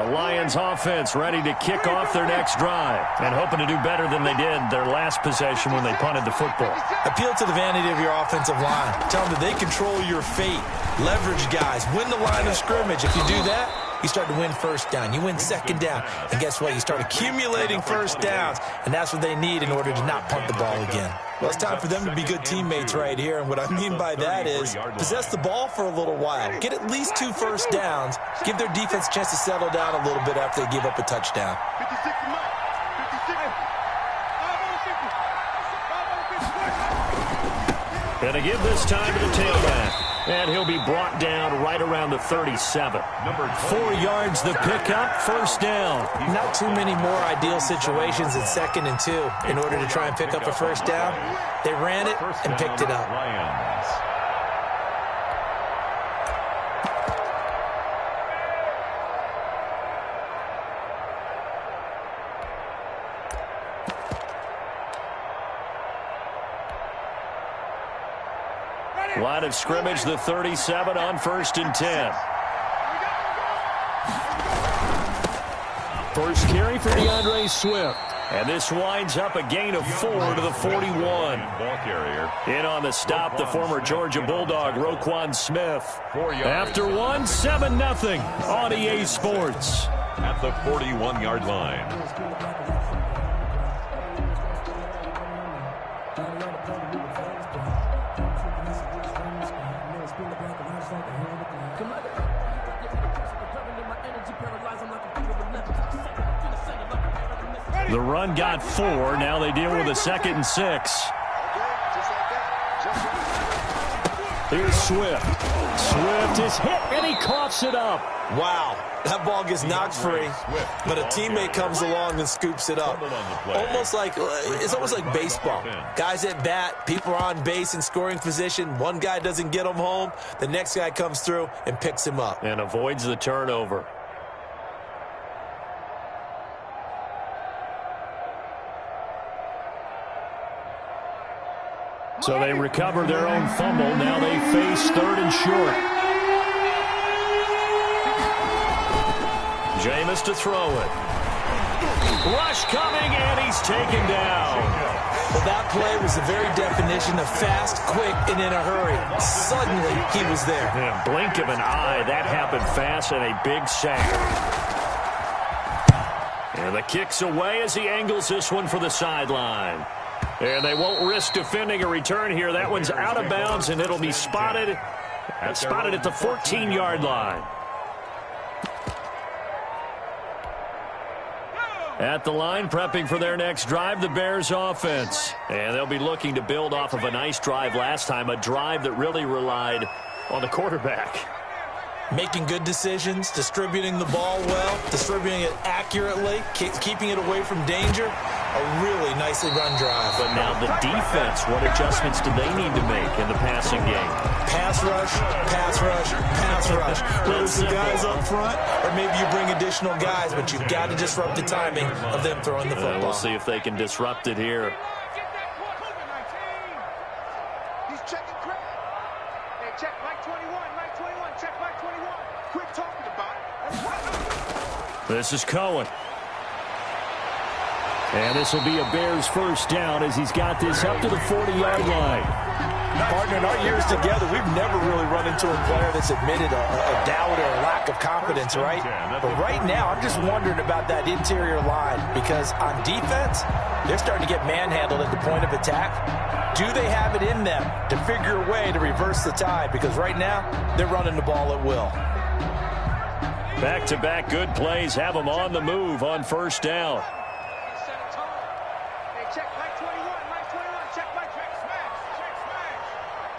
The Lions offense ready to kick off their next drive and hoping to do better than they did their last possession when they punted the football. Appeal to the vanity of your offensive line. Tell them that they control your fate. Leverage guys. Win the line of scrimmage. If you do that, you start to win first down. You win second down. And guess what? You start accumulating first downs. And that's what they need in order to not punt the ball again. Well, it's time for them to be good teammates right here. And what I mean by that is possess the ball for a little while. Get at least 2 first downs. Give their defense a chance to settle down a little bit after they give up a touchdown. And to give this time to the tailback. And he'll be brought down right around the 37. 4 yards the pickup, first down. Not too many more ideal situations at 2nd and 2 in order to try and pick up a first down. They ran it and picked it up. Line of scrimmage, the 37 on 1st and 10. First carry for DeAndre Swift. And this winds up a gain of 4 to the 41. Ball carrier. In on the stop, the former Georgia Bulldog, Roquan Smith. After 1, 7-0 on EA Sports. At the 41-yard line. The run got 4. Now they deal with a 2nd and 6. Here's Swift. Swift is hit, and he coughs it up. Wow, that ball gets knocked free, but a teammate comes along and scoops it up. It's almost like baseball. Guys at bat, people are on base in scoring position. One guy doesn't get him home. The next guy comes through and picks him up. And avoids the turnover. So they recover their own fumble. Now they face 3rd and short. Jameis to throw it. Rush coming, and he's taken down. Well, that play was the very definition of fast, quick, and in a hurry. Suddenly, he was there. In a blink of an eye, that happened fast, and a big sack. And the kick's away as he angles this one for the sideline. And they won't risk defending a return here. That one's out of bounds, and it'll be spotted at the 14-yard line. At the line, prepping for their next drive, the Bears offense. And they'll be looking to build off of a nice drive last time, a drive that really relied on the quarterback. Making good decisions, distributing the ball well, distributing it accurately, keeping it away from danger. A really nicely run drive. But now the defense, what adjustments do they need to make in the passing game? Pass rush, pass rush, pass rush. Whether it's the guys up front or maybe you bring additional guys, but you've got to disrupt the timing of them throwing the football. We'll see if they can disrupt it here. He's checking quick. Hey, check Mike 21, Mike 21, check Mike 21. Quit talking about it. This is Cohen. And this will be a Bears first down as he's got this up to the 40-yard line. Partner, in our years together, we've never really run into a player that's admitted a doubt or a lack of confidence, right? But right now, I'm just wondering about that interior line because on defense, they're starting to get manhandled at the point of attack. Do they have it in them to figure a way to reverse the tide? Because right now, they're running the ball at will. Back-to-back good plays have them on the move on first down. Check Mike 21, Mike 21, check Mike, check smash,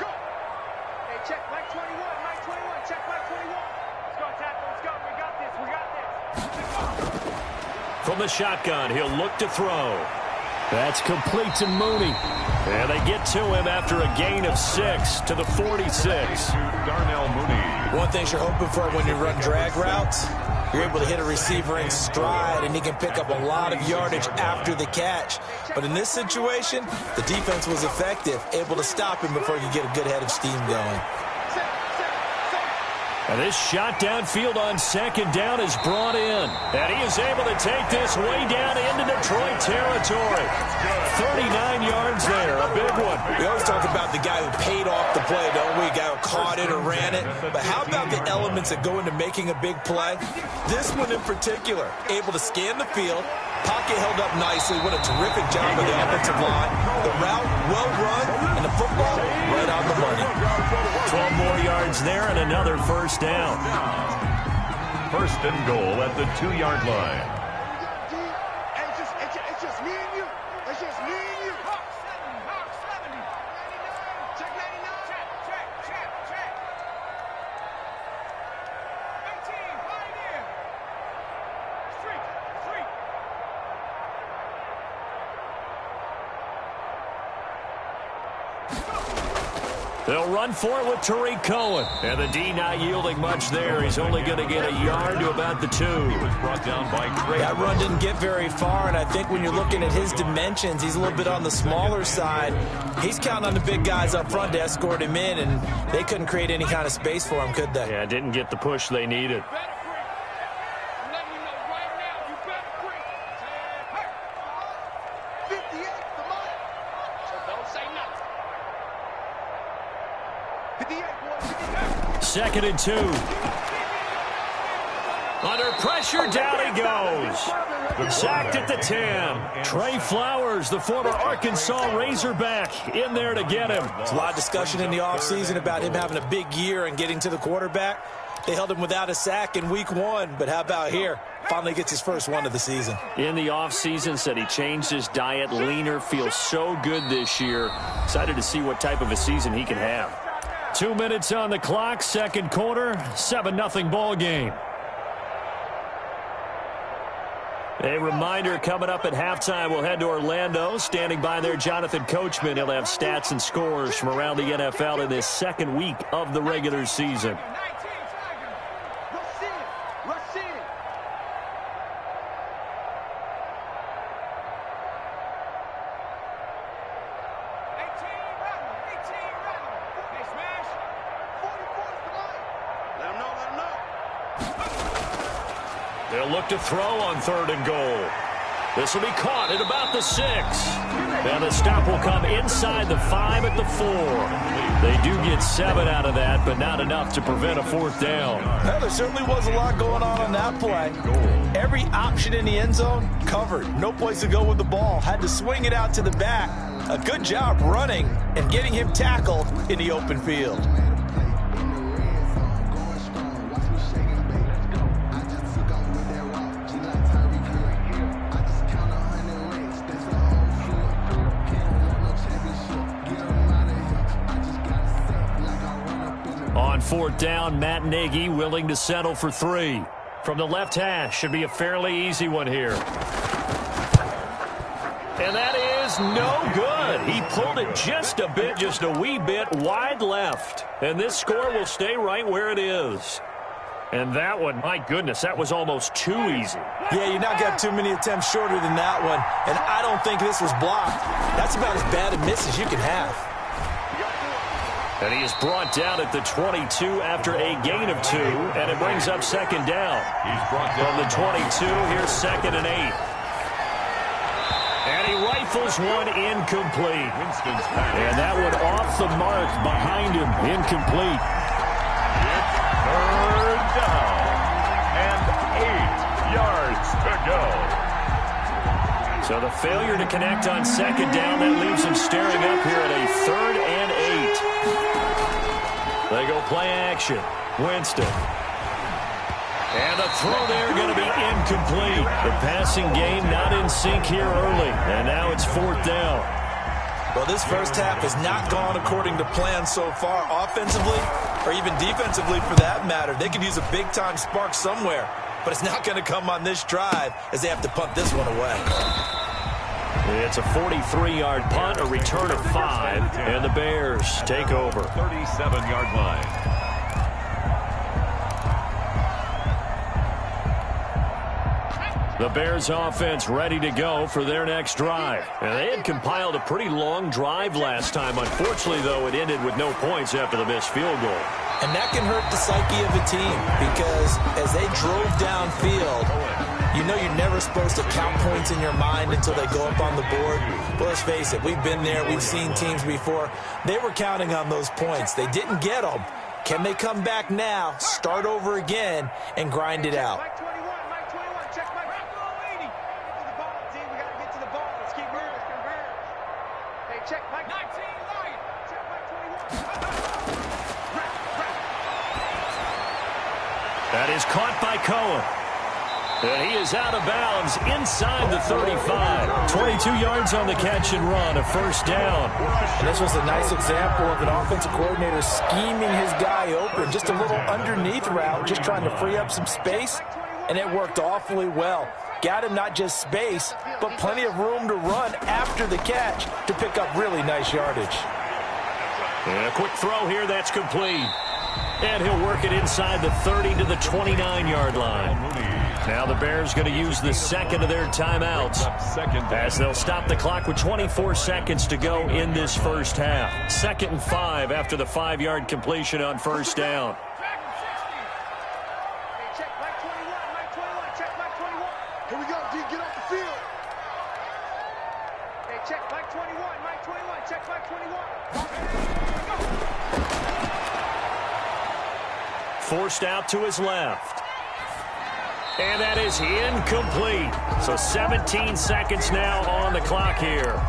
go. Hey, check Mike 21, Mike 21, check Mike 21. Let's go, tackle, let's go, we got this. From the shotgun, he'll look to throw. That's complete to Mooney. And they get to him after a gain of 6 to the 46. Darnell Mooney. One thing you're hoping for when you run drag routes, you're able to hit a receiver in stride, and he can pick up a lot of yardage after the catch. But in this situation, the defense was effective, able to stop him before he could get a good head of steam going. And this shot downfield on second down is brought in. And he is able to take this way down into Detroit territory. 39 yards there, a big one. We always talk about the guy who paid off the play, don't we? The guy who caught it or ran it. But how about the elements that go into making a big play? This one in particular, able to scan the field, pocket held up nicely. What a terrific job of the offensive line. The route well run, and the football right on the money. 12 more yards there and another first down. First and goal at the 2-yard line. It's just me and you. It's just me and you. Hawk 70. 99. Check 99. Check. 18. Pioneer. Street. They'll run for it with Tariq Cohen. And the D not yielding much there. He's only going to get a yard to about the 2. He was brought down by Craig. That run didn't get very far, and I think when you're looking at his dimensions, he's a little bit on the smaller side. He's counting on the big guys up front to escort him in, and they couldn't create any kind of space for him, could they? Yeah, didn't get the push they needed. Second and 2. Under pressure, down he goes. Sacked at the 10. Trey Flowers, the former Arkansas Razorback, in there to get him. There's a lot of discussion in the offseason about him having a big year and getting to the quarterback. They held him without a sack in week 1, but how about here? Finally gets his first one of the season. In the offseason, said he changed his diet, leaner, feels so good this year. Excited to see what type of a season he can have. 2 minutes on the clock, second quarter, 7-0 ball game. A reminder coming up at halftime, we'll head to Orlando. Standing by there, Jonathan Coachman. He'll have stats and scores from around the NFL in this second week of the regular season. They'll look to throw on 3rd and goal. This will be caught at about the 6. And the stop will come inside the 5 at the 4. They do get 7 out of that, but not enough to prevent a 4th down. Well, there certainly was a lot going on that play. Every option in the end zone covered. No place to go with the ball. Had to swing it out to the back. A good job running and getting him tackled in the open field. On 4th down, Matt Nagy willing to settle for 3. From the left hash, should be a fairly easy one here. And that is no good. He pulled it just a bit, just a wee bit wide left. And this score will stay right where it is. And that one, my goodness, that was almost too easy. Yeah, you're not got too many attempts shorter than that one. And I don't think this was blocked. That's about as bad a miss as you can have. And he is brought down at the 22 after a gain of 2, and it brings up second down. He's brought down from the 22, here's 2nd and 8. And he rifles one incomplete. Winston's pass. And that one off the mark behind him, incomplete. It's 3rd down and 8 yards to go. So the failure to connect on second down, that leaves him staring up here at a 3rd and 8. They go play action. Winston. And the throw there going to be incomplete. The passing game not in sync here early. And now it's 4th down. Well, this first half has not gone according to plan so far, offensively or even defensively for that matter. They could use a big-time spark somewhere, but it's not going to come on this drive as they have to punt this one away. It's a 43-yard punt, a return of 5, and the Bears take over. 37-yard line. The Bears offense ready to go for their next drive. And they had compiled a pretty long drive last time. Unfortunately, though, it ended with no points after the missed field goal. And that can hurt the psyche of a team because as they drove downfield, you know you're never supposed to count points in your mind until they go up on the board. But let's face it, we've been there. We've seen teams before. They were counting on those points. They didn't get them. Can they come back now, start over again, and grind it out? Mike 21, Mike 21, check Mike 80. Get to the ball, team. We got to get to the ball. Let's keep moving. Let's converge. Hey, check Mike 19, right. Check Mike 21. That is caught by Cohen. And he is out of bounds inside the 35. 22 yards on the catch and run, a first down. And this was a nice example of an offensive coordinator scheming his guy open. Just a little underneath route, just trying to free up some space. And it worked awfully well. Got him not just space, but plenty of room to run after the catch to pick up really nice yardage. And a quick throw here, that's complete. And he'll work it inside the 30 to the 29-yard line. Now the Bears going to use the second of their timeouts as they'll stop the clock with 24 seconds to go in this first half. 2nd and 5 after the 5-yard completion on first down. Check Mike 21, Mike 21, check Mike 21. Here we go, D, get off the field. Hey, check Mike 21, Mike 21, check Mike 21. Forced out to his left. And that is incomplete. So 17 seconds now on the clock here.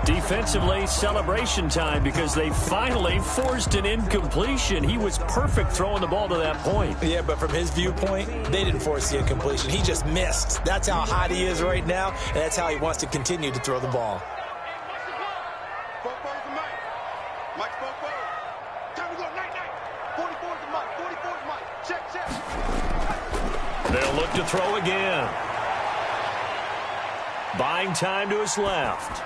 Defensively, celebration time because they finally forced an incompletion. He was perfect throwing the ball to that point. Yeah, but from his viewpoint, they didn't force the incompletion. He just missed. That's how hot he is right now, and that's how he wants to continue to throw the ball. They'll look to throw again. Buying time to his left.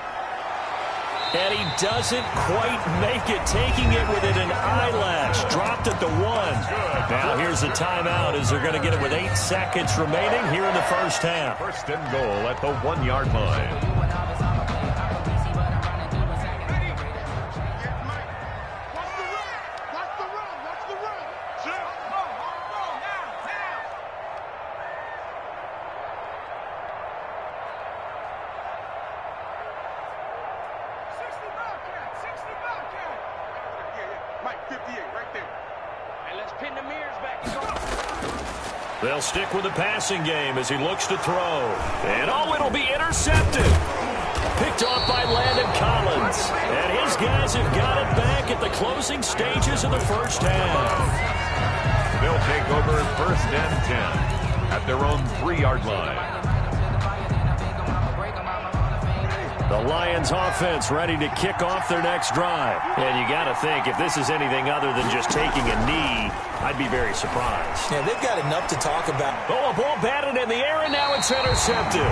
And he doesn't quite make it, taking it within an eyelash. Dropped at the 1. Now here's a timeout as they're going to get it with 8 seconds remaining here in the first half. First and goal at the 1-yard line. They'll stick with the passing game as he looks to throw. And oh, it'll be intercepted. Picked off by Landon Collins. And his guys have got it back at the closing stages of the first half. They'll take over 1st and 10 at their own 3-yard line. The Lions offense ready to kick off their next drive. And you got to think, if this is anything other than just taking a knee, I'd be very surprised. Yeah, they've got enough to talk about. Oh, a ball batted in the air, and now it's intercepted.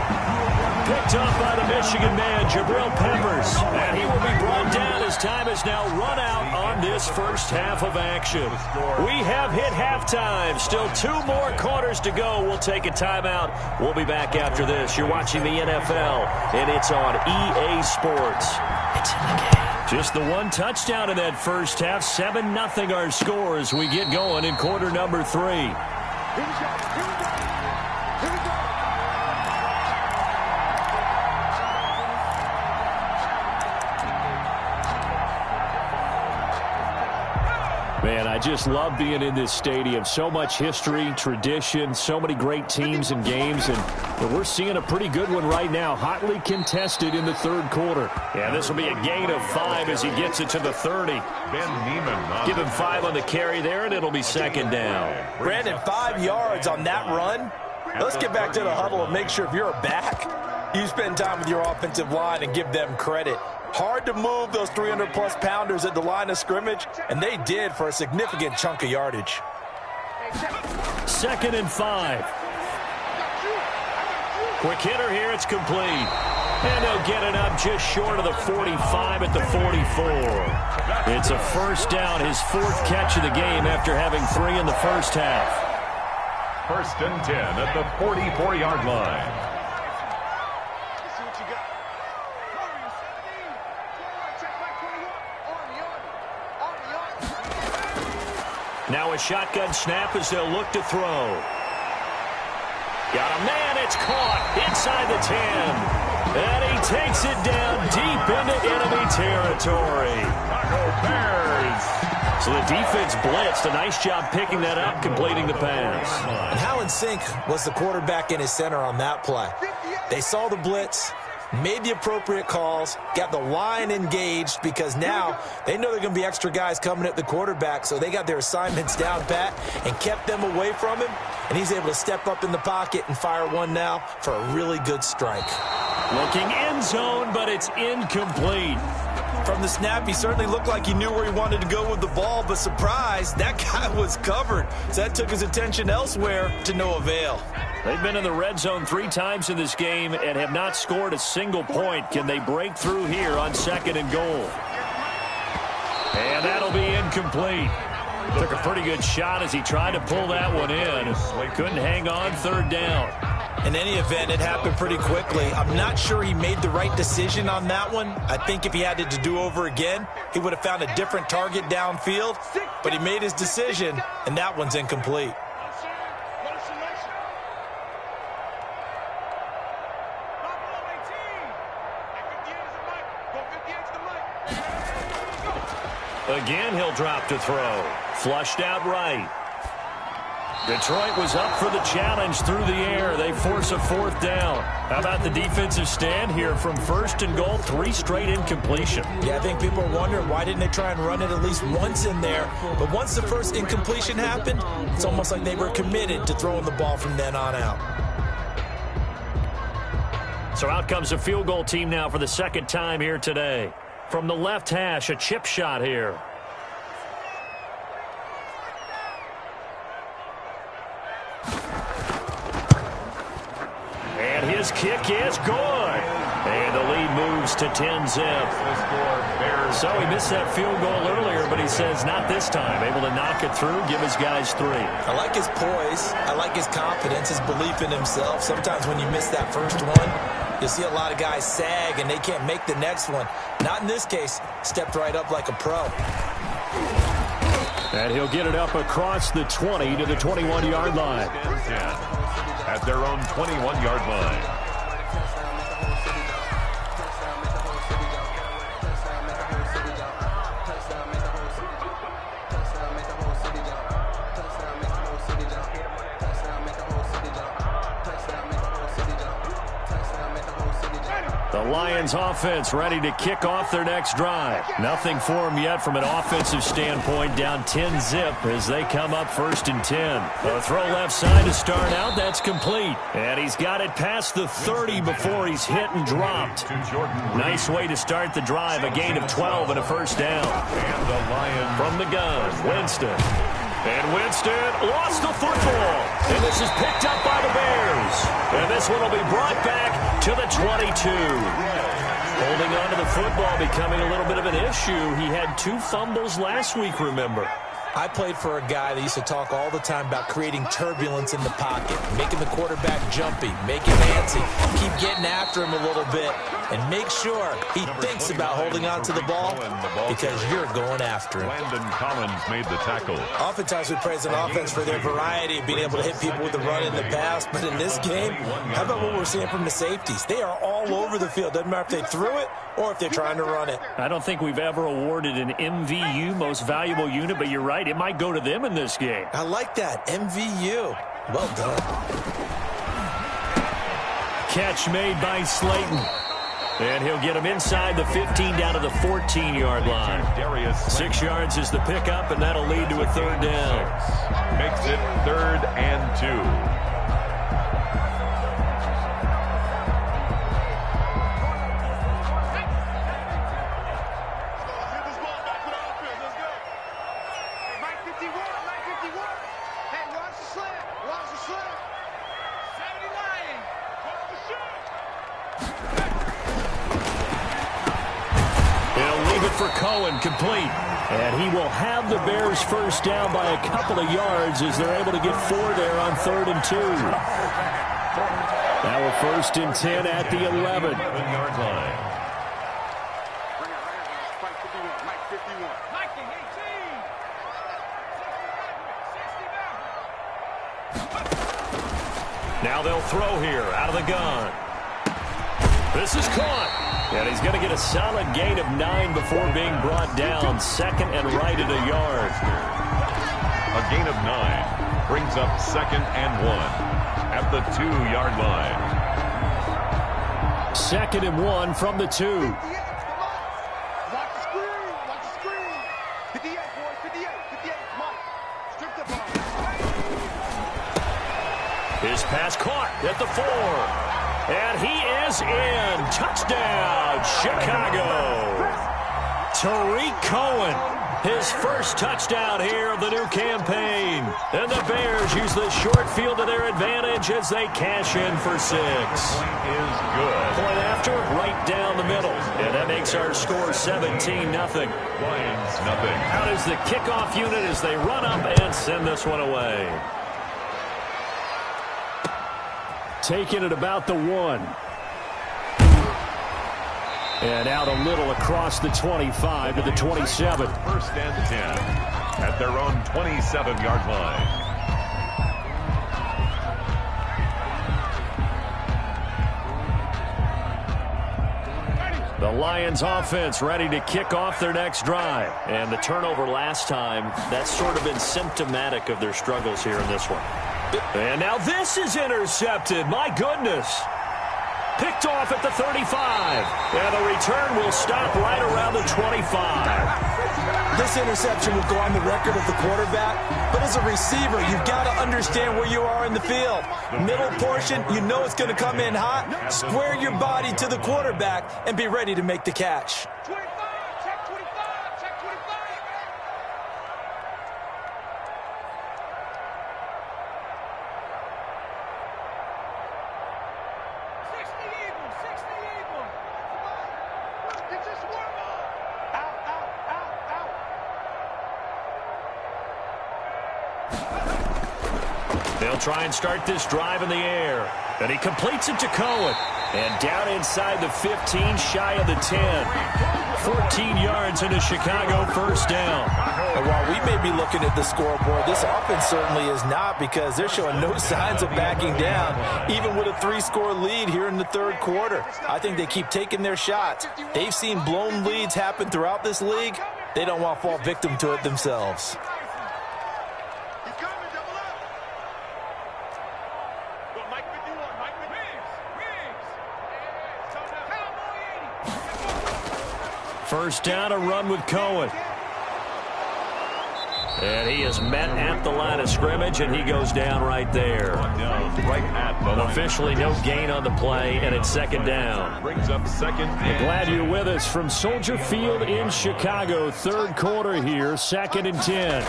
Picked up by the Michigan man, Jabril Peppers. And he will be brought down as time is now run out on this first half of action. We have hit halftime. Still 2 more quarters to go. We'll take a timeout. We'll be back after this. You're watching the NFL, and it's on EA Sports. It's in the game. Just the 1 touchdown in that first half. 7-0 our score as we get going in quarter number 3. Here we go, here we go, here we go. Man, I just love being in this stadium. So much history, tradition, so many great teams and games, and we're seeing a pretty good one right now, hotly contested in the 3rd quarter. Yeah, this will be a gain of 5 as he gets it to the 30. Ben Neiman. Give him 5 on the carry there, and it'll be 2nd down. Brandon, 5 yards on that run. Let's get back to the huddle and make sure if you're a back, you spend time with your offensive line and give them credit. Hard to move those 300-plus pounders at the line of scrimmage, and they did for a significant chunk of yardage. 2nd and 5. Quick hitter here, it's complete. And they'll get it up just short of the 45 at the 44. It's a first down, his 4th catch of the game after having 3 in the first half. 1st and 10 at the 44-yard line. Now a shotgun snap as they'll look to throw. Got a man, it's caught inside the 10. And he takes it down deep into enemy territory. Bears. So the defense blitzed. A nice job picking that up, completing the pass. And how in sync was the quarterback and his center on that play? They saw the blitz, made the appropriate calls, got the line engaged because now they know there are going to be extra guys coming at the quarterback, so they got their assignments down pat and kept them away from him, and he's able to step up in the pocket and fire one now for a really good strike. Looking end zone, but it's incomplete. From the snap, he certainly looked like he knew where he wanted to go with the ball, but surprise, that guy was covered. So that took his attention elsewhere to no avail. They've been in the red zone 3 times in this game and have not scored a single point. Can they break through here on 2nd and goal? And that'll be incomplete. Took a pretty good shot as he tried to pull that one in. Couldn't hang on 3rd down. In any event, it happened pretty quickly. I'm not sure he made the right decision on that one. I think if he had it to do over again, he would have found a different target downfield. But he made his decision, and that one's incomplete. Again, he'll drop to throw. Flushed out right. Detroit was up for the challenge through the air. They force a 4th down. How about the defensive stand here from 1st and goal? 3 straight incompletion. Yeah, I think people are wondering why didn't they try and run it at least once in there. But once the first incompletion happened, it's almost like they were committed to throwing the ball from then on out. So out comes a field goal team now for the 2nd time here today. From the left hash, a chip shot here. And his kick is good. And the lead moves to 10-zip. So he missed that field goal earlier, but he says not this time. Able to knock it through, give his guys 3. I like his poise. I like his confidence, his belief in himself. Sometimes when you miss that first one, you'll see a lot of guys sag and they can't make the next one. Not in this case. Stepped right up like a pro. And he'll get it up across the 20 to the 21-yard line. At their own 21-yard line. The Lions offense ready to kick off their next drive. Nothing for them yet from an offensive standpoint. Down 10-zip as they come up 1st and 10. A throw left side to start out. That's complete. And he's got it past the 30 before he's hit and dropped. Nice way to start the drive. A gain of 12 and a 1st down. And the Lions from the gun, Winston. And Winston lost the football. And this is picked up by the Bears. And this one will be brought back to the 22. Holding on to the football becoming a little bit of an issue. He had 2 fumbles last week, remember. I played for a guy that used to talk all the time about creating turbulence in the pocket, making the quarterback jumpy, make him antsy, keep getting after him a little bit, and make sure he thinks about holding on to the ball because you're going after him. Landon Collins made the tackle. Oftentimes we praise an offense for their variety of being able to hit people with the run and the pass, but in this game, how about what we're seeing from the safeties? They are all over the field. Doesn't matter if they threw it or if they're trying to run it. I don't think we've ever awarded an MVU, most valuable unit, but you're right. It might go to them in this game. I like that. MVU. Well done. Catch made by Slayton. And he'll get him inside the 15 down to the 14-yard line. 6 yards is the pickup, and that'll lead to a 3rd down. Makes it 3rd and 2. For Cohen, complete. And he will have the Bears 1st down by a couple of yards as they're able to get 4 there on 3rd and 2. Now a 1st and 10 at the 11-yard line. Now they'll throw here out of the gun. This is caught. And he's going to get a solid gain of 9 before being brought down. Second and right at a yard. A gain of 9 brings up 2nd and 1 at the 2-yard line. 2nd and 1 from the 2. Watch the screen. Watch the screen. 58, boys. 58. 58. Mike. Strip the ball. His pass caught at the 4. And he is in. Touchdown, Chicago. Tariq Cohen, his first touchdown here of the new campaign. And the Bears use the short field to their advantage as they cash in for 6. Point is good. Point after, right down the middle. And that makes our score 17-0. Lions, nothing. Out is the kickoff unit as they run up and send this one away. Taking it about the 1. And out a little across the 25 to the 27. 1st and 10 at their own 27-yard line. The Lions offense ready to kick off their next drive. And the turnover last time, that's sort of been symptomatic of their struggles here in this one. And now this is intercepted. My goodness. Picked off at the 35. And the return will stop right around the 25. This interception will go on the record of the quarterback, but as a receiver, you've got to understand where you are in the field. Middle portion, you know it's going to come in hot. Square your body to the quarterback and be ready to make the catch. 25. Check 25. Check 25. 60 Eagles. 60 Eagles. Come on. Get this work on. Out, out, out, out. They'll try and start this drive in the air. And he completes it to Cohen. And down inside the 15, shy of the 10. 14 yards into Chicago, first down. And while we may be looking at the scoreboard, this offense certainly is not, because they're showing no signs of backing down, even with a 3-score lead here in the 3rd quarter. I think they keep taking their shots. They've seen blown leads happen throughout this league. They don't want to fall victim to it themselves. First down, a run with Cohen. And he is met at the line of scrimmage, and he goes down right there. Right at the line. Officially no gain on the play, and it's 2nd down. Brings up 2nd and Glad you're with us from Soldier Field in Chicago. 3rd quarter here, 2nd and 10.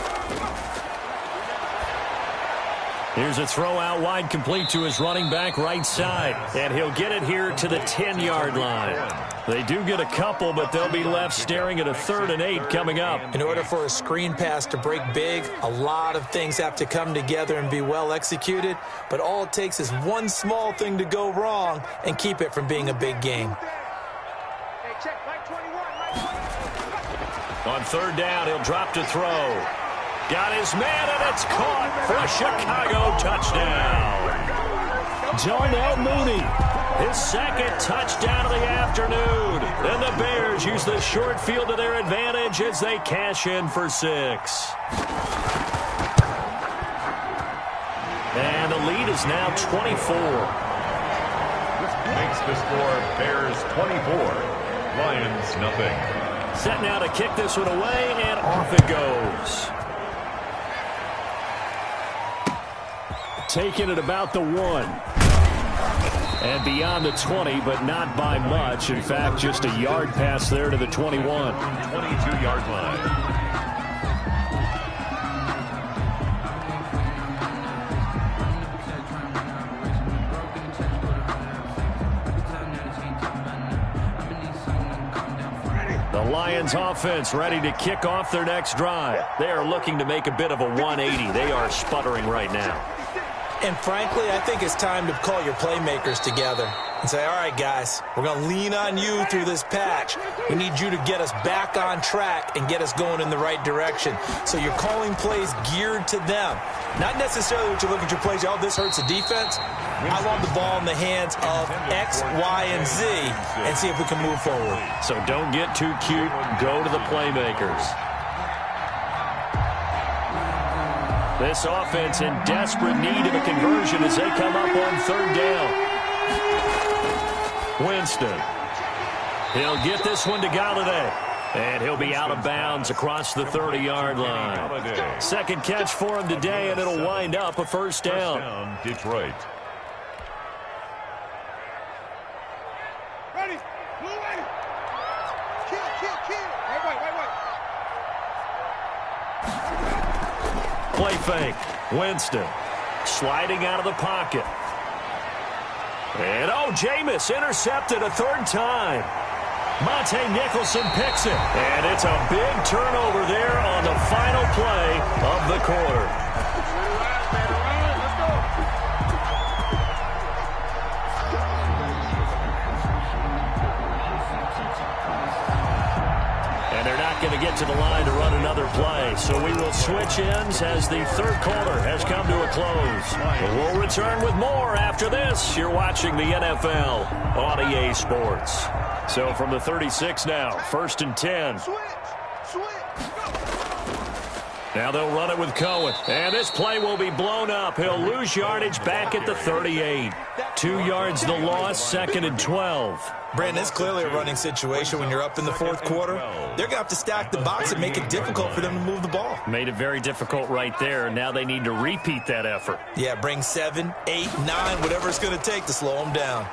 Here's a throw out wide, complete to his running back right side. And he'll get it here to the 10-yard line. They do get a couple, but they'll be left staring at a 3rd and 8 coming up. In order for a screen pass to break big, a lot of things have to come together and be well executed. But all it takes is one small thing to go wrong and keep it from being a big game. Hey, check. Mike 21. On 3rd down, he'll drop to throw. Got his man, and it's caught for a Chicago touchdown. Darnell Mooney, his 2nd touchdown of the afternoon. And the Bears use the short field to their advantage as they cash in for 6. And the lead is now 24. makes the score Bears 24, Lions nothing. Set now to kick this one away, and off it goes. Taking it about the 1. And beyond the 20, but not by much. In fact, just a yard pass there to the 21. 22-yard line. The Lions offense ready to kick off their next drive. They are looking to make a bit of a 180. They are sputtering right now. And frankly, I think it's time to call your playmakers together and say, all right, guys, we're going to lean on you through this patch. We need you to get us back on track and get us going in the right direction. So you're calling plays geared to them. Not necessarily what you look at your plays, oh, this hurts the defense. I want the ball in the hands of X, Y, and Z and see if we can move forward. So don't get too cute. Go to the playmakers. This offense in desperate need of a conversion as they come up on third down. Winston. He'll get this one to Galladay. And he'll be out of bounds across the 30-yard line. Second catch for him today, and it'll wind up a first down. Detroit. Ready. Blue ready. Kill. Wait. Play fake. Winston sliding out of the pocket. And, Jameis intercepted a third time. Monte Nicholson picks it. And it's a big turnover there on the final play of the quarter. And they're not going to get to the line to run another play. So we will switch ends as the third quarter has come to a close. We'll return with more after this. You're watching the NFL on EA Sports. So from the 36 now, 1st and 10. Now they'll run it with Cohen. And this play will be blown up. He'll lose yardage back at the 38. 2 yards the loss, 2nd and 12. Brandon, it's clearly a running situation when you're up in the fourth quarter. They're going to have to stack the box and make it difficult for them to move the ball. Made it very difficult right there. Now they need to repeat that effort. Yeah, bring 7, 8, 9, whatever it's going to take to slow them down.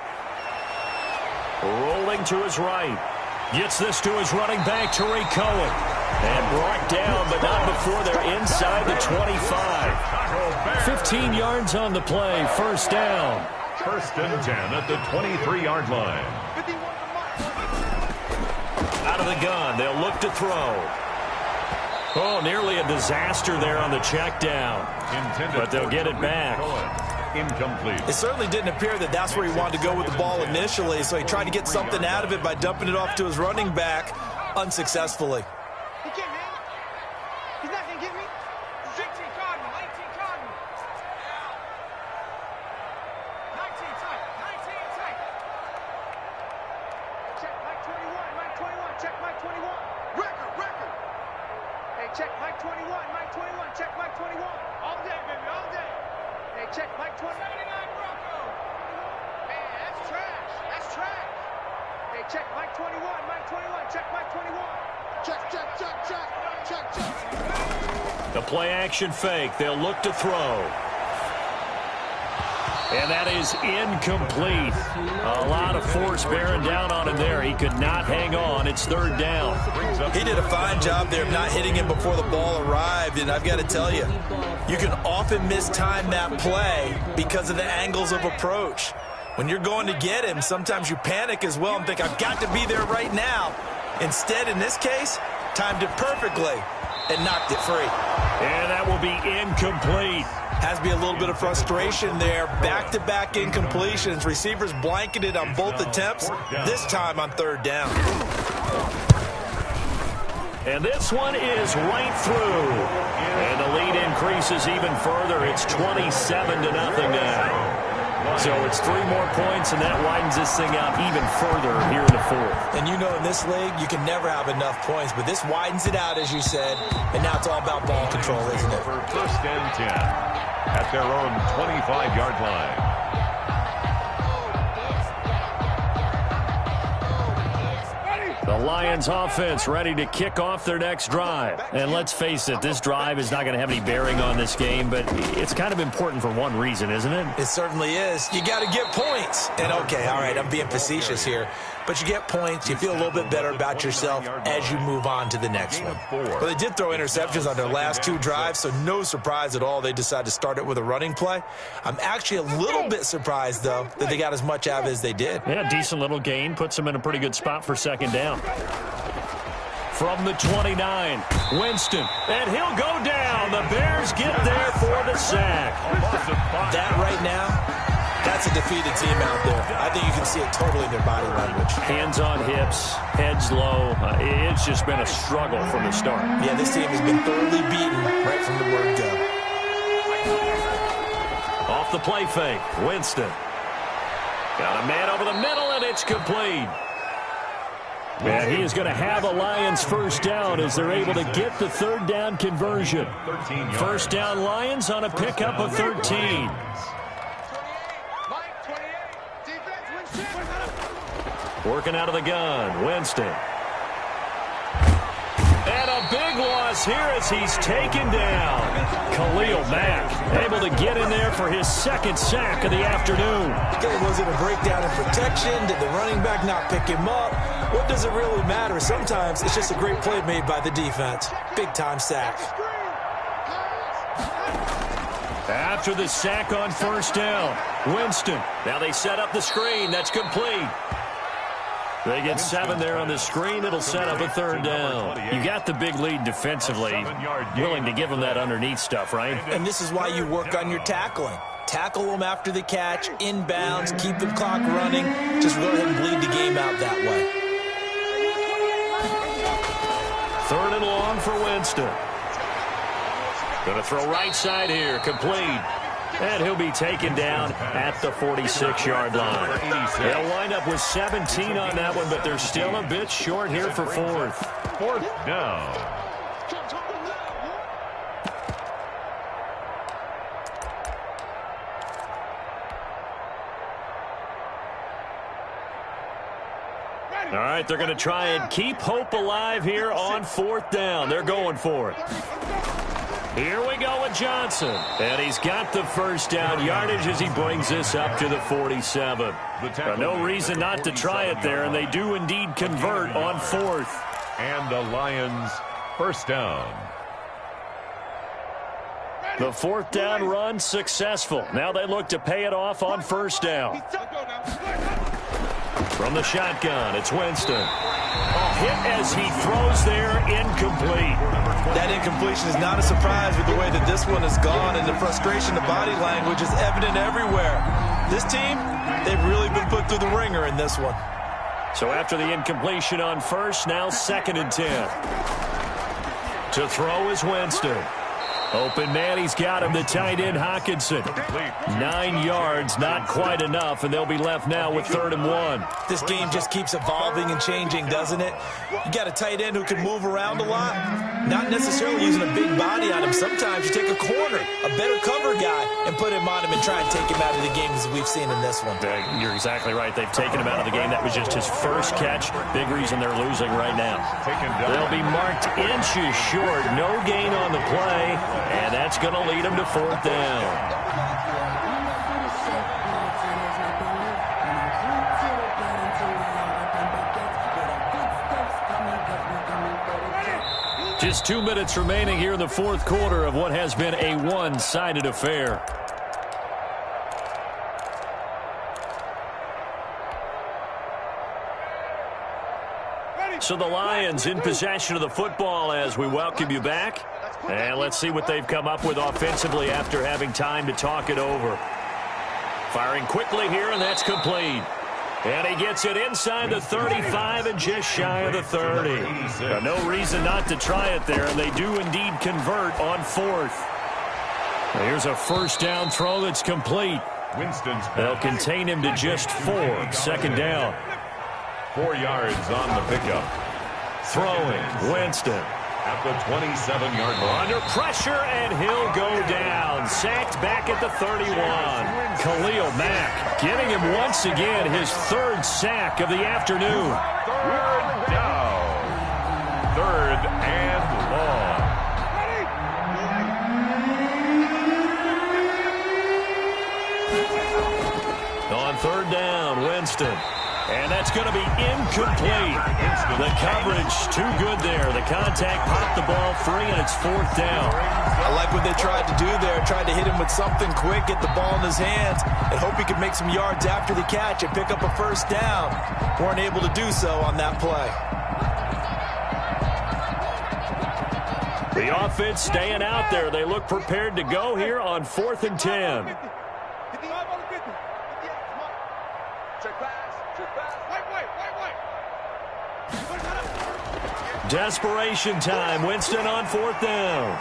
Rolling to his right. Gets this to his running back, Tariq Cohen. And brought down, but not before they're inside the 25. 15 yards on the play, first down. 1st and 10 at the 23-yard line. Out of the gun, they'll look to throw. Nearly a disaster there on the check down. But they'll get it back. Incomplete. It certainly didn't appear that that's where he wanted to go with the ball initially, so he tried to get something out of it by dumping it off to his running back unsuccessfully. He can't hit me. He's not going to get me. 18 Cardinal. 19 tight. Check Mike 21. Check Mike 21. Record. Hey, check Mike 21. Check Mike 21. All day, baby, all day. Hey, check Mike 20. 79 Bronco. Man, that's trash. Hey, check Mike 21. Check Mike 21. Check. The play action fake. They'll look to throw. And that is incomplete. A lot of force bearing down on him there. He could not hang on. It's third down. He did a fine job there of not hitting him before the ball arrived. And I've got to tell you, you can often mistime that play because of the angles of approach. When you're going to get him, sometimes you panic as well and think, I've got to be there right now. Instead, in this case, timed it perfectly and knocked it free. And that will be incomplete. Has to be a little bit of frustration there. Back-to-back incompletions. Receivers blanketed on both attempts, this time on third down. And this one is right through. And the lead increases even further. It's 27-0 now. So it's 3 more points, and that widens this thing out even further here in the fourth. And you know in this league, you can never have enough points, but this widens it out, as you said, and now it's all about ball control, isn't it? For 1st and 10 at their own 25-yard line. The Lions offense ready to kick off their next drive. And let's face it, this drive is not going to have any bearing on this game, but it's kind of important for one reason, isn't it? It certainly is. You got to get points. And okay, all right, I'm being facetious here, but you get points, you feel a little bit better about yourself as you move on to the next one. Well, they did throw interceptions on their last 2 drives, so no surprise at all they decided to start it with a running play. I'm actually a little bit surprised, though, that they got as much out of it as they did. Yeah, decent little gain. Puts them in a pretty good spot for second down. From the 29, Winston, and he'll go down. The Bears get there for the sack. That right now, that's a defeated team out there. I think you can see it totally in their body language. Hands on hips, heads low. It's just been a struggle from the start. Yeah, this team has been thoroughly beaten right from the word go. the play fake. Winston. Got a man over the middle, and it's complete. And he is going to have a Lions first down as they're able to get the third down conversion. First down Lions on a pickup of 13. Working out of the gun, Winston. And a big loss here as he's taken down. Khalil Mack able to get in there for his second sack of the afternoon. Was it a breakdown in protection? Did the running back not pick him up? What does it really matter? Sometimes it's just a great play made by the defense. Big-time sack. After the sack on first down, Winston. Now they set up the screen. That's complete. They get 7 there on the screen. It'll set up a third down. You got the big lead defensively. Willing to give them that underneath stuff, right? And this is why you work on your tackling. Tackle them after the catch, inbounds, keep the clock running. Just go ahead and bleed the game out that way. Third and long for Winston. Going to throw right side here. Complete. And he'll be taken down at the 46-yard line. They'll wind up with 17 on that one, but they're still a bit short here for fourth. Fourth down. All right, they're going to try and keep hope alive here on fourth down. They're going for it. Here we go with Johnson. And he's got the first down yardage as he brings this up to the 47. No reason not to try it there, and they do indeed convert on fourth. And the Lions first down. The fourth down run successful. Now they look to pay it off on first down. From the shotgun, it's Winston. Hit as he throws there, incomplete. That incompletion is not a surprise with the way that this one has gone, and the frustration, the body language is evident everywhere. This team, they've really been put through the ringer in this one. So after the incompletion on first, now 2nd and 10. To throw is Winston. Open man, he's got him, the tight end Hockenson. 9 yards, not quite enough, and they'll be left now with 3rd and 1. This game just keeps evolving and changing, doesn't it? You got a tight end who can move around a lot, not necessarily using a big body on him. Sometimes you take a corner, a better cover guy, and put him on him and try and take him out of the game as we've seen in this one. You're exactly right. They've taken him out of the game. That was just his first catch. Big reason they're losing right now. They'll be marked inches short. No gain on the play. And that's going to lead him to 4th down. Just 2 minutes remaining here in the fourth quarter of what has been a one-sided affair. So the Lions in possession of the football as we welcome you back. And let's see what they've come up with offensively after having time to talk it over. Firing quickly here, and that's complete. And he gets it inside the 35 and just shy of the 30. No reason not to try it there, and they do indeed convert on 4th. Here's a first down throw that's complete. They'll contain him to just 4. 2nd down. 4 yards on the pickup. Throwing, Winston. At the 27-yard line. Under pressure, and he'll go down. Sacked back at the 31. Khalil Mack getting him once again his 3rd sack of the afternoon. 3rd down. 3rd and long. On 3rd down, Winston. And that's going to be incomplete. The coverage too good there. The contact popped the ball free, and it's 4th down. I like what they tried to do there. Tried to hit him with something quick, get the ball in his hands, and hope he could make some yards after the catch and pick up a first down. Weren't able to do so on that play. The offense staying out there. They look prepared to go here on 4th and 10. Desperation time. Winston on 4th down.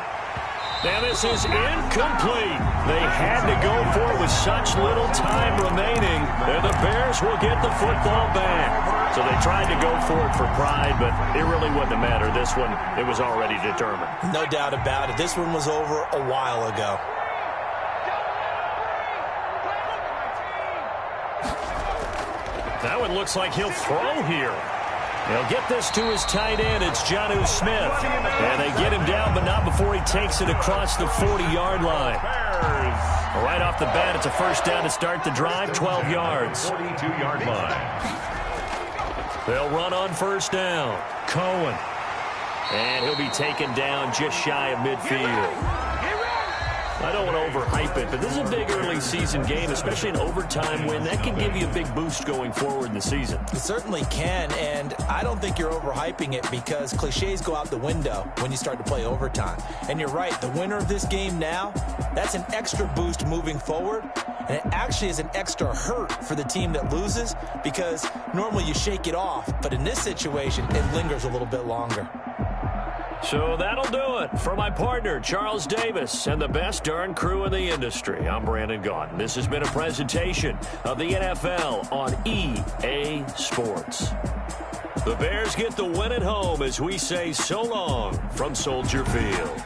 And this is incomplete. They had to go for it with such little time remaining, and the Bears will get the football back. So they tried to go for it for pride, but it really wouldn't have mattered. This one, it was already determined. No doubt about it. This one was over a while ago. That one looks like he'll throw here. He'll get this to his tight end. It's Jonnu Smith. And they get him down, but not before he takes it across the 40-yard line. Right off the bat, it's a first down to start the drive, 12 yards. 42-yard line. They'll run on first down. Cohen. And he'll be taken down just shy of midfield. I don't want to overhype it, but this is a big early season game, especially an overtime win. That can give you a big boost going forward in the season. It certainly can, and I don't think you're overhyping it because cliches go out the window when you start to play overtime. And you're right, the winner of this game now, that's an extra boost moving forward, and it actually is an extra hurt for the team that loses because normally you shake it off, but in this situation, it lingers a little bit longer. So that'll do it for my partner, Charles Davis, and the best darn crew in the industry. I'm Brandon Gaudin. This has been a presentation of the NFL on EA Sports. The Bears get the win at home as we say so long from Soldier Field.